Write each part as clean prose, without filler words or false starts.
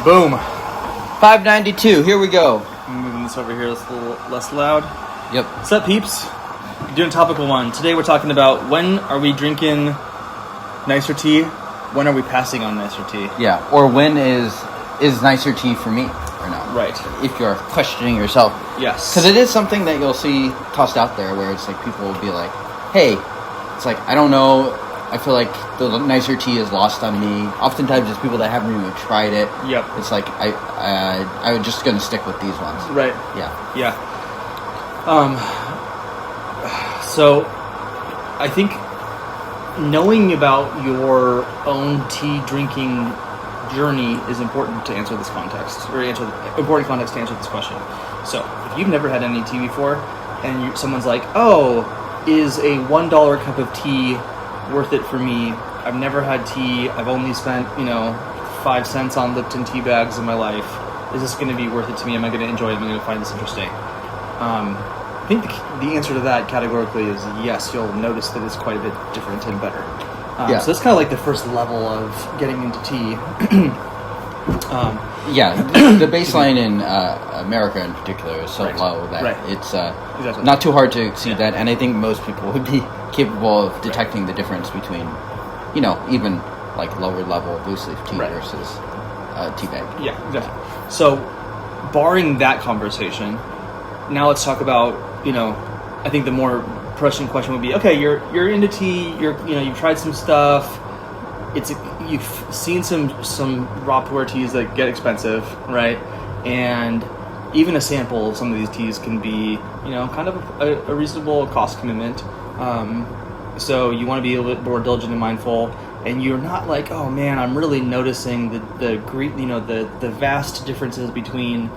Boom. 592. Here we go. I'm moving this over here. It's a little less loud. Yep. What's up, peeps? Doing a topical one. Today we're talking about when are we drinking nicer tea? When are we passing on nicer tea? Yeah. Or when is nicer tea for me or not? Right. If you're questioning yourself. Yes. Because it is something that you'll see tossed out there where it's like people will be like, hey, it's like, I don't know. I feel like the nicer tea is lost on me. Oftentimes it's people that haven't even tried it. Yep. It's like, I'm just going to stick with these ones. Right. Yeah. Yeah. So, I think knowing about your own tea drinking journey is important to answer this context, or important context to answer this question. So, if you've never had any tea before, and someone's like, "Oh, is a $1 cup of tea worth it for me? I've never had tea. I've only spent 5 cents on Lipton tea bags in my life. Is this going to be worth it to me? Am I going to enjoy it? Am I going to find this interesting?" I think the answer to that categorically is yes. You'll notice that it's quite a bit different and better. Yeah. So that's kind of like the first level of getting into tea. The baseline in America in particular is so low that it's exactly. not too hard to exceed that, and I think most people would be capable of detecting the difference between, even like lower level loose leaf tea versus tea bag. Yeah, exactly. So, barring that conversation, now let's talk about, I think the more pressing question would be, okay, you're into tea, you've tried some stuff, you've seen some raw pu'er teas that get expensive, right? And even a sample of some of these teas can be, kind of a reasonable cost commitment. So you want to be a little bit more diligent and mindful, and you're not like, oh man, I'm really noticing the vast differences between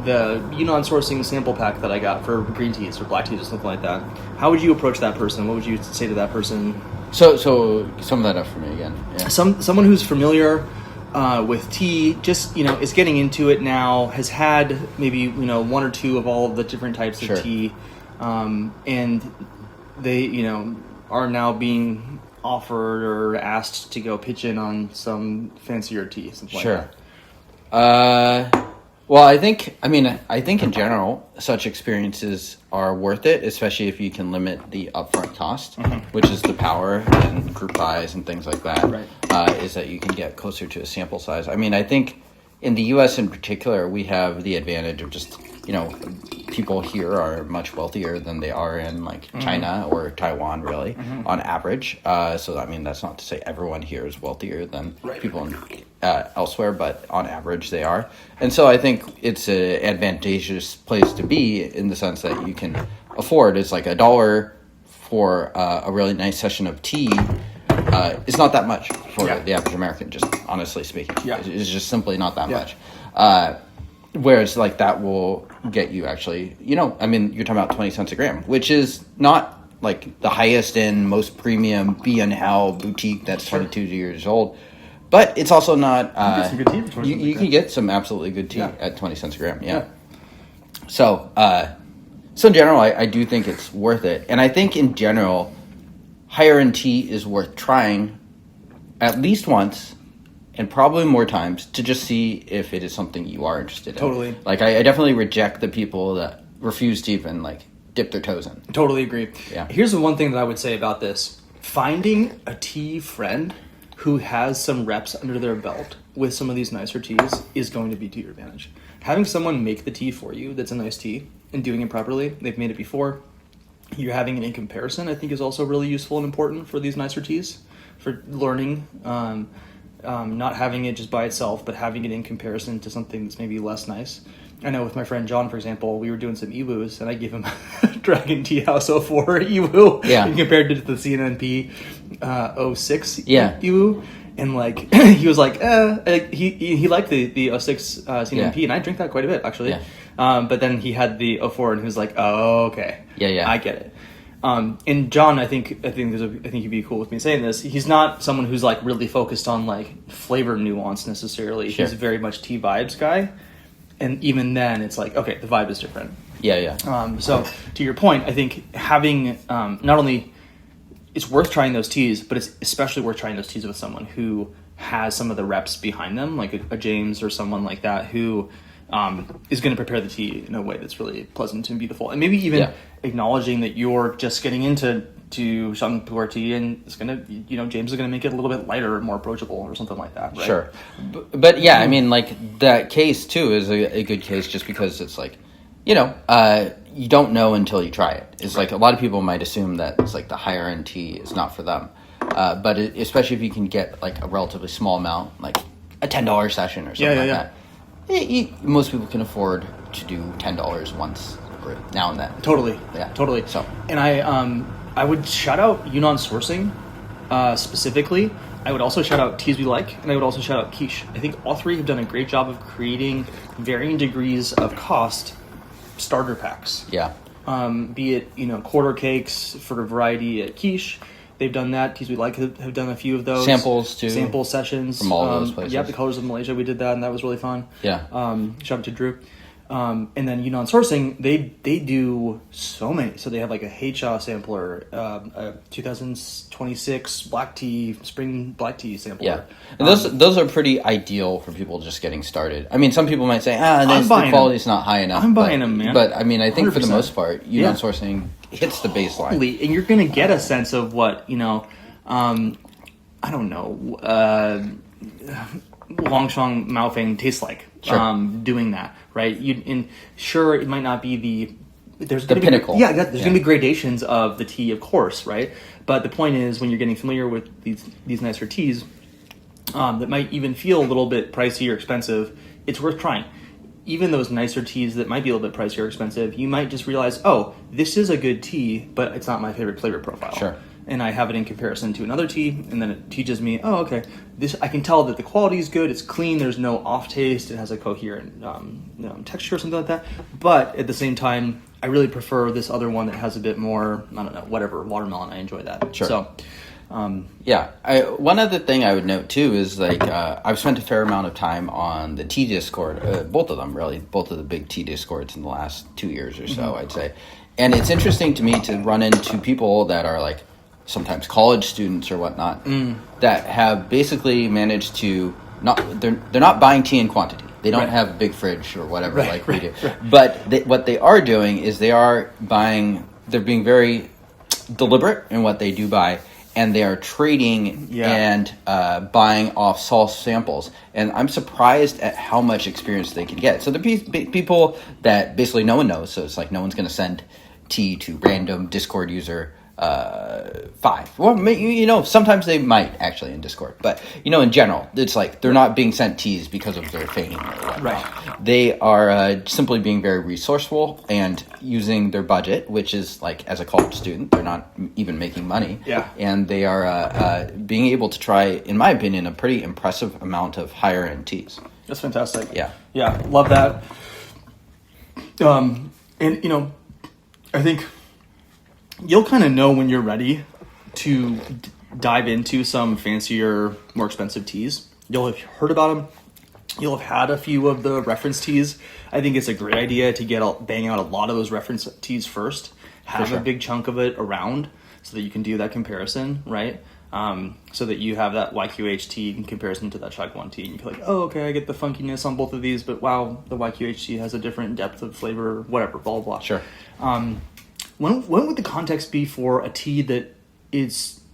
the Yunnan sourcing sample pack that I got for green teas or black teas or something like that. How would you approach that person? What would you say to that person? So sum that up for me again. Yeah. Someone who's familiar with tea, just is getting into it now, has had maybe one or two of all of the different types of tea, and they are now being offered or asked to go pitch in on some fancier tea, something like that. Well, I think in general, such experiences are worth it, especially if you can limit the upfront cost, which is the power and group buys and things like that, is that you can get closer to a sample size. I mean, I think in the U.S. in particular, we have the advantage of just, people here are much wealthier than they are in like China or Taiwan, really, on average. So, I mean, that's not to say everyone here is wealthier than people elsewhere, but on average they are. And so I think it's an advantageous place to be in the sense that you can afford. It's like $1 for a really nice session of tea. It's not that much for the average American, just honestly speaking. Yeah. It's just simply not that much. Whereas like that will get you actually, you're talking about 20 cents a gram, which is not like the highest end, most premium B&L boutique that's 22 years old. But it's also not. You can get some good tea for 20 cents. You can get some absolutely good tea at 20 cents a gram. Yeah. So in general, I do think it's worth it, and I think in general, higher end tea is worth trying at least once, and probably more times to just see if it is something you are interested in. Totally. Like I definitely reject the people that refuse to even like dip their toes in. Totally agree. Yeah. Here's the one thing that I would say about this: finding a tea friend who has some reps under their belt with some of these nicer teas is going to be to your advantage. Having someone make the tea for you that's a nice tea and doing it properly, they've made it before, you're having it in comparison, I think is also really useful and important for these nicer teas, for learning, not having it just by itself, but having it in comparison to something that's maybe less nice. I know with my friend John, for example, we were doing some Iwus, and I gave him Dragon Tea House 04 Iwu, and compared it to the CNNP 06 Iwu, and like he was like, he liked the 06 CNNP, and I drink that quite a bit actually. Yeah. But then he had the 04, and he was like, oh, okay, I get it. And John, I think he'd be cool with me saying this. He's not someone who's like really focused on like flavor nuance necessarily. Sure. He's very much tea vibes guy. And even then, it's like, okay, the vibe is different. Yeah. So to your point, I think having not only it's worth trying those teas, but it's especially worth trying those teas with someone who has some of the reps behind them, like a James or someone like that, who is going to prepare the tea in a way that's really pleasant and beautiful. And maybe even acknowledging that you're just getting into some pu'er tea, and it's going to, James is going to make it a little bit lighter and more approachable or something like that, right? Sure. But yeah, I mean, like, that case, too, is a good case just because it's like, you don't know until you try it. It's like a lot of people might assume that it's like the higher end tea is not for them. But especially if you can get like a relatively small amount, like a $10 session or something that. Most people can afford to do $10 once now and then. Totally. Yeah. Totally. So, and I would shout out Yunnan Sourcing specifically. I would also shout out Teas We Like, and I would also shout out Quiche. I think all three have done a great job of creating varying degrees of cost starter packs. Yeah. Be it, quarter cakes for a variety at Quiche. They've done that. Teas We Like have done a few of those. Samples, too. Sample sessions. From all those places. Yeah, the Colors of Malaysia, we did that, and that was really fun. Yeah. Shout out to Drew. And then Yunnan Sourcing, they do so many. So they have like a Heicha sampler, a 2026 black tea, spring black tea sampler. Yeah. And those are pretty ideal for people just getting started. I mean, some people might say, the quality's not high enough. I'm buying them, man. But I mean, I think 100%. For the most part, Yunnan Sourcing hits the baseline. Totally. And you're going to get a sense of what, I don't know, Longshang Maofeng tastes like. Sure. Doing that, right? Sure, it might not be there's the pinnacle. There's going to be gradations of the tea, of course, right? But the point is, when you're getting familiar with these nicer teas, that might even feel a little bit pricey or expensive, it's worth trying. Even those nicer teas that might be a little bit pricier or expensive, you might just realize, oh, this is a good tea, but it's not my favorite flavor profile. Sure. And I have it in comparison to another tea, and then it teaches me, oh, okay, this I can tell that the quality is good, it's clean, there's no off taste, it has a coherent texture or something like that. But at the same time, I really prefer this other one that has a bit more, I don't know, whatever, watermelon. I enjoy that. Sure. So, one other thing I would note too is like I've spent a fair amount of time on the tea Discord, both of them really, both of the big tea Discords in the last 2 years or so, I'd say. And it's interesting to me to run into people that are like sometimes college students or whatnot that have basically managed to they're not buying tea in quantity. They don't have a big fridge or whatever we do. Right. But what they are doing is they're being very deliberate in what they do buy, and they are trading and buying off false samples. And I'm surprised at how much experience they can get. So the people that basically no one knows, so it's like no one's going to send tea to random Discord user 5. Well, sometimes they might actually in Discord, but in general, it's like they're not being sent teas because of their fame or whatnot. Right. They are simply being very resourceful and using their budget, which is like as a college student, they're not even making money. Yeah. And they are being able to try, in my opinion, a pretty impressive amount of higher end teas. That's fantastic. Yeah. Yeah, love that. And I think you'll kind of know when you're ready to dive into some fancier, more expensive teas. You'll have heard about them. You'll have had a few of the reference teas. I think it's a great idea to bang out a lot of those reference teas first. Have a big chunk of it around so that you can do that comparison, right? So that you have that YQH tea in comparison to that Shagwan tea. And you're like, oh, okay, I get the funkiness on both of these, but wow, the YQH tea has a different depth of flavor, whatever, blah, blah, blah. Sure. When would the context be for a tea that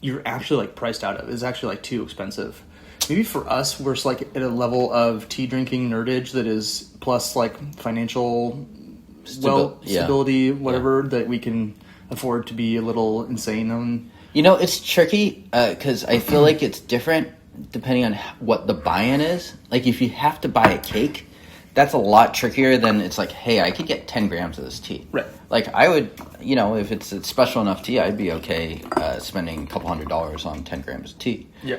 you're actually like priced out of? Is actually like too expensive? Maybe for us, we're like at a level of tea drinking nerdage that is plus like financial stability, whatever, that we can afford to be a little insane on. It's tricky because I feel like it's different depending on what the buy-in is. Like if you have to buy a cake, that's a lot trickier than it's like, hey, I could get 10 grams of this tea. Right. Like I would, if it's a special enough tea, I'd be okay spending a couple $100s on 10 grams of tea. Yeah.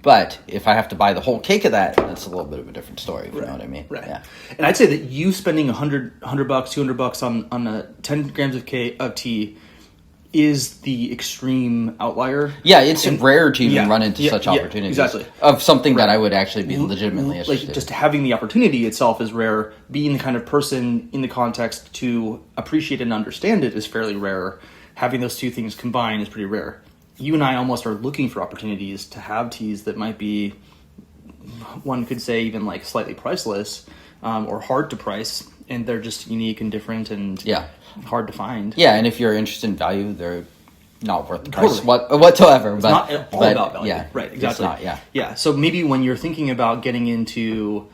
But if I have to buy the whole cake of that, that's a little bit of a different story. If you know what I mean? Right. Yeah. And I'd say that you spending $100, $200 on a 10 grams of tea is the extreme outlier. Yeah, it's rare to even run into such opportunities. Exactly. Of something that I would actually be legitimately interested in. Just having the opportunity itself is rare. Being the kind of person in the context to appreciate and understand it is fairly rare. Having those two things combined is pretty rare. you and I almost are looking for opportunities to have teas that might be, one could say, even like slightly priceless, or hard to price, and they're just unique and different and hard to find. Yeah, and if you're interested in value, they're not worth the price whatsoever. It's not all about value. Yeah, right, exactly. It's not, yeah. So maybe when you're thinking about getting into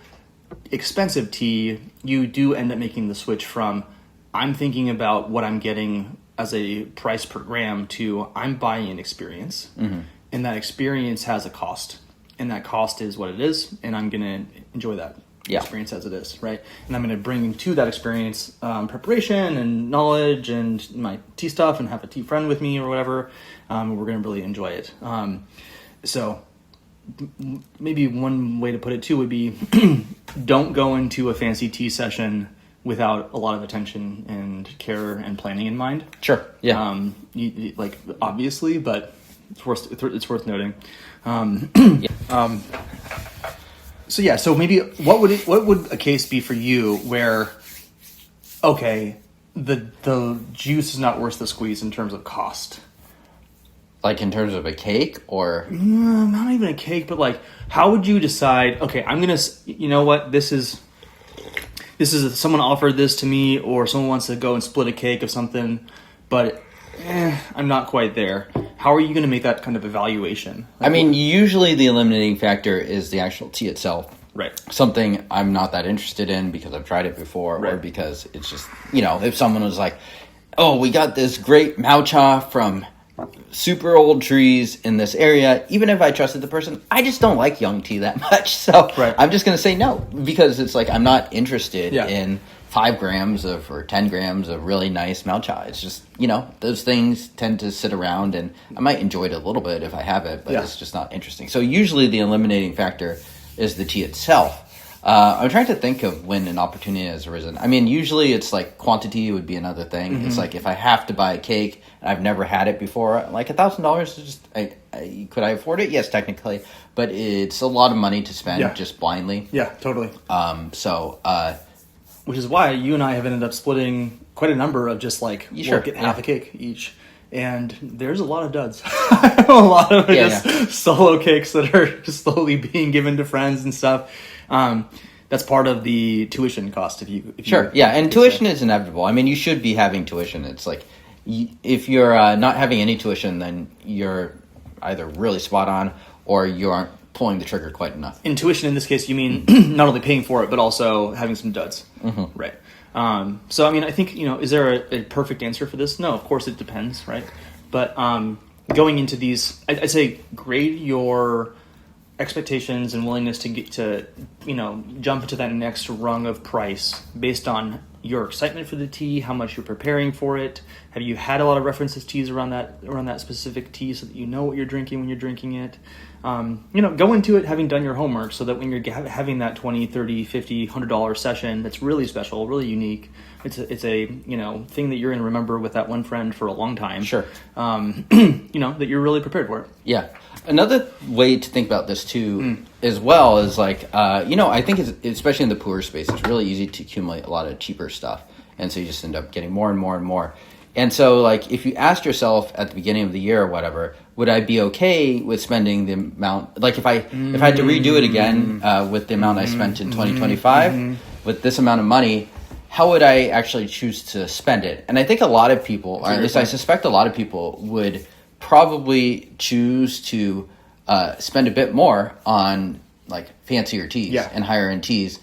expensive tea, you do end up making the switch from, I'm thinking about what I'm getting as a price per gram, to I'm buying an experience, and that experience has a cost, and that cost is what it is, and I'm going to enjoy that experience as it is, right? And I'm going to bring to that experience preparation and knowledge and my tea stuff, and have a tea friend with me or whatever. We're going to really enjoy it. So maybe one way to put it too would be don't go into a fancy tea session without a lot of attention and care and planning in mind. Sure. Yeah. Like obviously, but it's worth noting. So maybe what would a case be for you where, okay, the juice is not worth the squeeze in terms of cost? Like in terms of a cake, or not even a cake, but like, how would you decide? Okay, I'm gonna. You know what? This is someone offered this to me, or someone wants to go and split a cake of something, but I'm not quite there. How are you going to make that kind of evaluation? I mean, usually the eliminating factor is the actual tea itself. Right. Something I'm not that interested in because I've tried it before, or because it's just, if someone was like, oh, we got this great matcha from super old trees in this area, even if I trusted the person, I just don't like young tea that much. So I'm just going to say no, because it's like, I'm not interested in 5 grams or 10 grams of really nice matcha. It's just, those things tend to sit around, and I might enjoy it a little bit if I have it, but it's just not interesting. So usually the eliminating factor is the tea itself. I'm trying to think of when an opportunity has arisen. I mean, usually it's like quantity would be another thing. Mm-hmm. It's like if I have to buy a cake and I've never had it before, like $1,000 is just, could I afford it? Yes, technically, but it's a lot of money to spend just blindly. Yeah, totally. Which is why you and I have ended up splitting quite a number of just like, we'll get half a cake each. And there's a lot of duds. A lot of just solo cakes that are just slowly being given to friends and stuff. That's part of the tuition cost. And tuition is inevitable. I mean, you should be having tuition. It's like, if you're not having any tuition, then you're either really spot on, or you aren't pulling the trigger quite enough. In tuition, in this case, you mean not only paying for it, but also having some duds. Mm-hmm. Right. So, I mean, I think, is there a perfect answer for this? No, of course it depends, right? But going into these, I'd say grade your expectations and willingness to get to, jump into that next rung of price based on your excitement for the tea, how much you're preparing for it. Have you had a lot of references teas around that specific tea, so that you know what you're drinking when you're drinking it? Go into it having done your homework, so that when you're having that $20, $30, $50, $100 session that's really special, really unique, it's a thing that you're going to remember with that one friend for a long time. Sure. That you're really prepared for it. Yeah. Another way to think about this too, as well, is like, I think especially in the pour space, it's really easy to accumulate a lot of cheaper stuff, and so you just end up getting more and more and more. And so, like, if you asked yourself at the beginning of the year or whatever, would I be okay with spending the amount, like if I had to redo it again with the amount I spent in 2025 with this amount of money, how would I actually choose to spend it? And I think a lot of people, or at least I suspect a lot of people, would probably choose to spend a bit more on like fancier teas and higher end teas,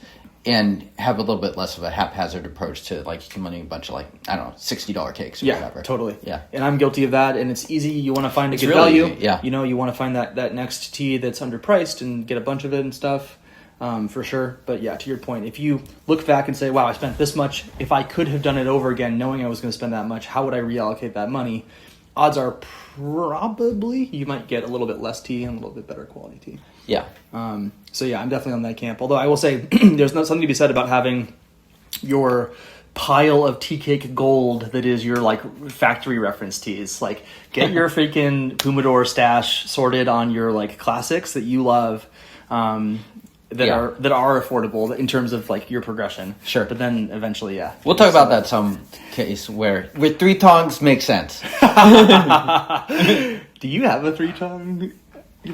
and have a little bit less of a haphazard approach to like accumulating a bunch of like, I don't know, $60 cakes or whatever. Totally. Yeah. And I'm guilty of that, and it's easy. You want to find a good really value. Easy. Yeah. You want to find that next tea that's underpriced and get a bunch of it and stuff, for sure. But yeah, to your point, if you look back and say, wow, I spent this much, if I could have done it over again knowing I was going to spend that much, how would I reallocate that money? Odds are probably you might get a little bit less tea and a little bit better quality tea. Yeah. So yeah, I'm definitely on that camp. Although I will say there's not something to be said about having your pile of tea cake gold that is your like factory reference teas. Like, get your freaking Pumador stash sorted on your like classics that you love. That are affordable in terms of like your progression. Sure. But then eventually, we'll talk about that some case where 3 tongs makes sense. Do you have a 3-tone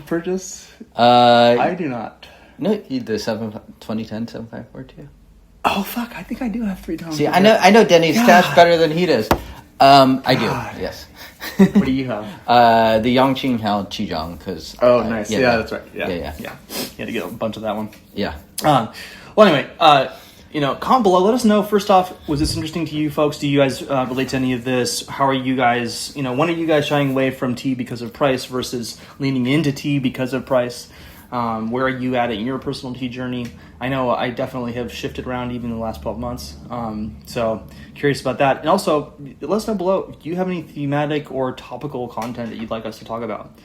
purchase? I I do not. No, the 2010 7542. Oh fuck! I think I do have 3-tone. See, I know Denny's stash better than he does. I do. Yes. What do you have? The Yongqing Hao Qizhang because. Oh, nice. Yeah, that's right. Yeah. Yeah. You had to get a bunch of that one. Yeah. Well, anyway, comment below. Let us know. First off, was this interesting to you folks? Do you guys relate to any of this? How are you guys? When are you guys shying away from tea because of price versus leaning into tea because of price? Where are you at in your personal tea journey? I know I definitely have shifted around even in the last 12 months. So curious about that. And also, let us know below, do you have any thematic or topical content that you'd like us to talk about?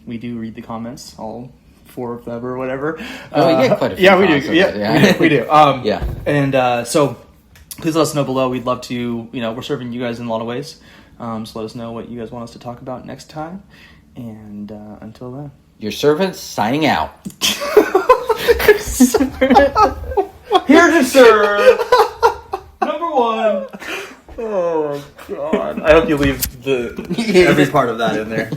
We do read the comments, all 4 of them or whatever. Oh, we get quite a few. Yeah, we do. Yeah, we do. Yeah. And so please let us know below. We'd love to, we're serving you guys in a lot of ways. So let us know what you guys want us to talk about next time. And until then. Your servants signing out. Here to serve. Number 1. Oh, God. I hope you leave every part of that in there.